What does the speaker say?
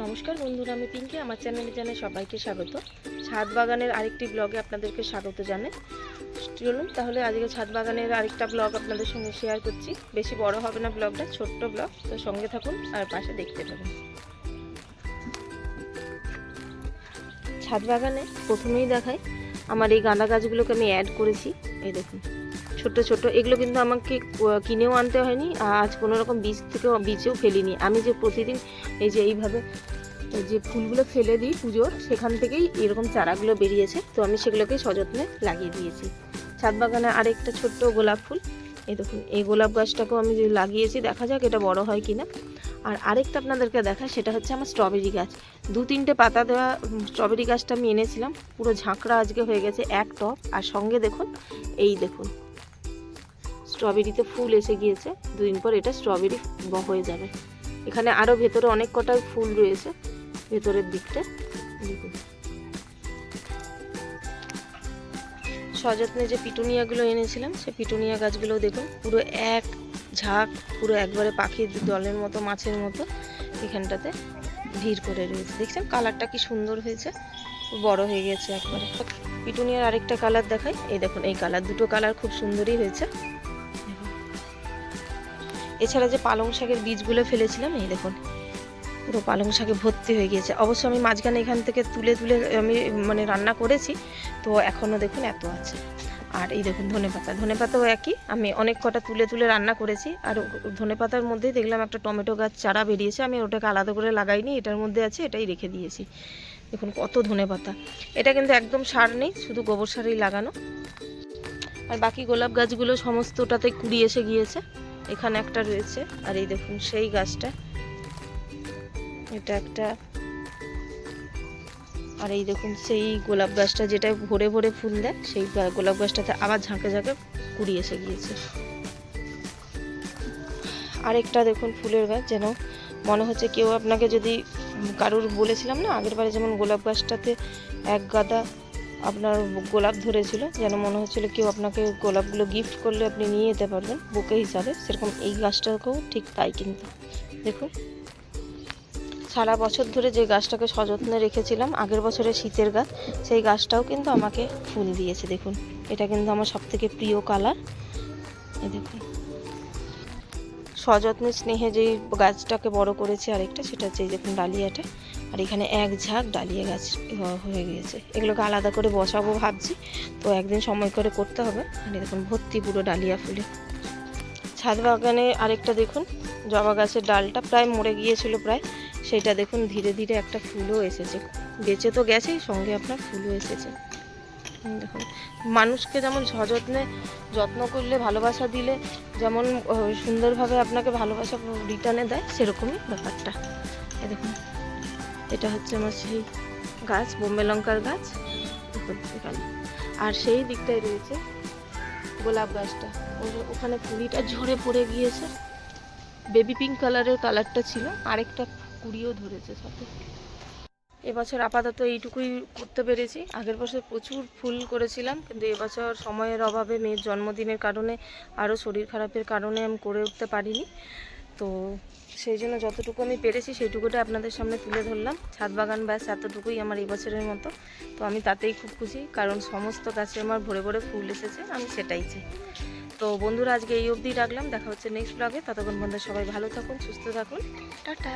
নমস্কার বন্ধুরা, আমি পিঙ্কি। আমার চ্যানেলে জানাই সবাইকে স্বাগত। ছাদ বাগানের আরেকটি ব্লগে আপনাদেরকে স্বাগত জানাই। চলুন তাহলে আজকে ছাদ বাগানের আরেকটা ব্লগ আপনাদের সঙ্গে শেয়ার করছি। বেশি বড় হবে না ব্লগটা, ছোট্ট ব্লগ, তো সঙ্গে থাকুন আর পাশে দেখতে থাকুন। ছাদ বাগানে প্রথমেই দেখাই আমার এই গাঁদা গাছগুলোকে আমি অ্যাড করেছি। এই দেখুন ছোট ছোট, এগুলো কিন্তু আমাকে কিনেও আনতে হয়নি, আজ কোনো রকম বীজেও ফেলিনি। আমি যে প্রতিদিন এই যে এইভাবে যে ফুলগুলো ফেলে দিই পুজোর, সেখান থেকেই এরকম চারাগুলো বেরিয়েছে, তো আমি সেগুলোকে সযত্নে লাগিয়ে দিয়েছি। ছাদ বাগানে আরেকটা ছোট্ট গোলাপ ফুল, এই দেখুন এই গোলাপ গাছটাকেও আমি যে লাগিয়েছি, দেখা যাক এটা বড় হয় কিনা। আর আরেকটা আপনাদেরকে দেখা, সেটা হচ্ছে আমার স্ট্রবেরি গাছ। 2-3টে পাতা দেওয়া স্ট্রবেরি গাছটা আমি এনেছিলাম, পুরো ঝাঁকড়া আজকে হয়ে গেছে এক টব। আর সঙ্গে দেখুন, এই দেখুন স্ট্রবেরিতে ফুল এসে গিয়েছে। 2 দিন পর এটা স্ট্রবেরি হয়ে যাবে। এখানে আরও ভেতরে অনেক কটা ফুল রয়েছে ভেতরের দিকটা। দেখুন সযত্নে যে পিটুনিয়াগুলো এনেছিলাম, সেই পিটুনিয়া গাছগুলো দেখুন পুরো এক ঝাঁক, পুরো একবারে পাখির দলের মতো, মাছের মতো এখানটাতে ভিড় করে রয়েছে। দেখছেন কালারটা কি সুন্দর হয়েছে, বড় হয়ে গেছে একবারে। পিটুনিয়ার আরেকটা কালার দেখাই, এই দেখুন এই কালার, দুটো কালার খুব সুন্দরই হয়েছে। এছাড়া যে পালং শাকের বীজগুলো ফেলেছিলাম, এই দেখুন পুরো পালং শাকে ভর্তি হয়ে গিয়েছে। অবশ্য আমি মাঝখানে এখান থেকে তুলে আমি রান্না করেছি, তো এখনও দেখুন এত আছে। আর এই দেখুন ধনেপাতাও একই, আমি অনেক কটা তুলে রান্না করেছি। আর ধনেপাতার মধ্যেই দেখলাম একটা টমেটো গাছ চারা বেরিয়েছে, আমি ওটাকে আলাদা করে লাগাইনি, এটার মধ্যে আছে, এটাই রেখে দিয়েছি। দেখুন কত ধনেপাতা। এটা কিন্তু একদম সার নেই, শুধু গোবর সারেই লাগানো। আর বাকি গোলাপ গাছগুলো সমস্তটাতে কুড়ি এসে গিয়েছে। এখানে একটা রয়েছে, আর এই দেখুন সেই গাছটা, এটা একটা। আর এই দেখুন সেই গোলাপ গাছটা যেটা ভরে ভরে ফুল দেয়, সেই গোলাপ গাছটাতে আবার ঝাঁকে ঝাঁকে কুড়ি এসে গিয়েছে। আরেকটা দেখুন ফুলের গাছ, যেন মনে হচ্ছে কেউ আপনাকে যদি কারুর বলেছিলাম না আগের বারে যেমন গোলাপ গাছটাতে এক গাদা আপনার গোলাপ ধরেছিল, যেন মনে হচ্ছিল কেউ আপনাকে গোলাপগুলো গিফট করলে আপনি নিয়ে যেতে পারবেন বুকে হিসাবে, সেরকম এই গাছটাকেও ঠিক তাই। কিন্তু দেখুন সারা বছর ধরে যে গাছটাকে সযত্নে রেখেছিলাম, আগের বছরের শীতের গাছ, সেই গাছটাও কিন্তু আমাকে ফুল দিয়েছে। দেখুন এটা কিন্তু আমার সবথেকে প্রিয় কালার। এই দেখুন সযত্নে স্নেহে যেই গাছটাকে বড় করেছে আরেকটা, সেটা হচ্ছে এই দেখুন ডালিয়াটা। আর এখানে এক ঝাঁক ডালিয়া গাছ হয়ে গিয়েছে, এগুলোকে আলাদা করে বসাবো ভাবছি, তো একদিন সময় করে করতে হবে। আর দেখুন ভর্তি পুরো ডালিয়া ফুলে। ছাদ বাগানে আরেকটা দেখুন জবা গাছের ডালটা প্রায় মরে গিয়েছিল প্রায়, সেটা দেখুন ধীরে ধীরে একটা ফুলও এসেছে, বেঁচে তো গেছেই, সঙ্গে আপনার ফুলও এসেছে। দেখুন মানুষকে যেমন সযত্নে যত্ন করলে, ভালোবাসা দিলে যেমন সুন্দরভাবে আপনাকে ভালোবাসা রিটার্নে দেয়, সেরকমই ব্যাপারটা। এই দেখুন এটা হচ্ছে আমার সেই গাছ, বোম্বে লঙ্কার গাছ এখানে। আর সেই দিকটায় রয়েছে গোলাপ গাছটা, ওখানে কুড়িটা ঝরে পড়ে গিয়েছে, বেবি পিঙ্ক কালারের কালারটা ছিল, আরেকটা কুড়িও ধরেছে সাথে। এবছর আপাতত এইটুকুই করতে পেরেছি। আগের বছর প্রচুর ফুল করেছিলাম, কিন্তু এবছর সময়ের অভাবে, মেয়ের জন্মদিনের কারণে, আরও শরীর খারাপের কারণে আমি করে উঠতে পারিনি। তো সেই জন্য যতটুকু আমি পেরেছি সেইটুকুটা আপনাদের সামনে তুলে ধরলাম। ছাদ বাগান ব্যাস এতটুকুই আমার এই বছরের মতো, তো আমি তাতেই খুব খুশি, কারণ সমস্ত গাছে আমার ভরে ভরে ফুল এসেছে, আমি সেটাই চাই। তো বন্ধুরা আজকে এই অবধি রাখলাম, দেখা হচ্ছে নেক্সট ব্লগে। ততক্ষণ বন্ধুরা সবাই ভালো থাকুন, সুস্থ থাকুন, টাটা।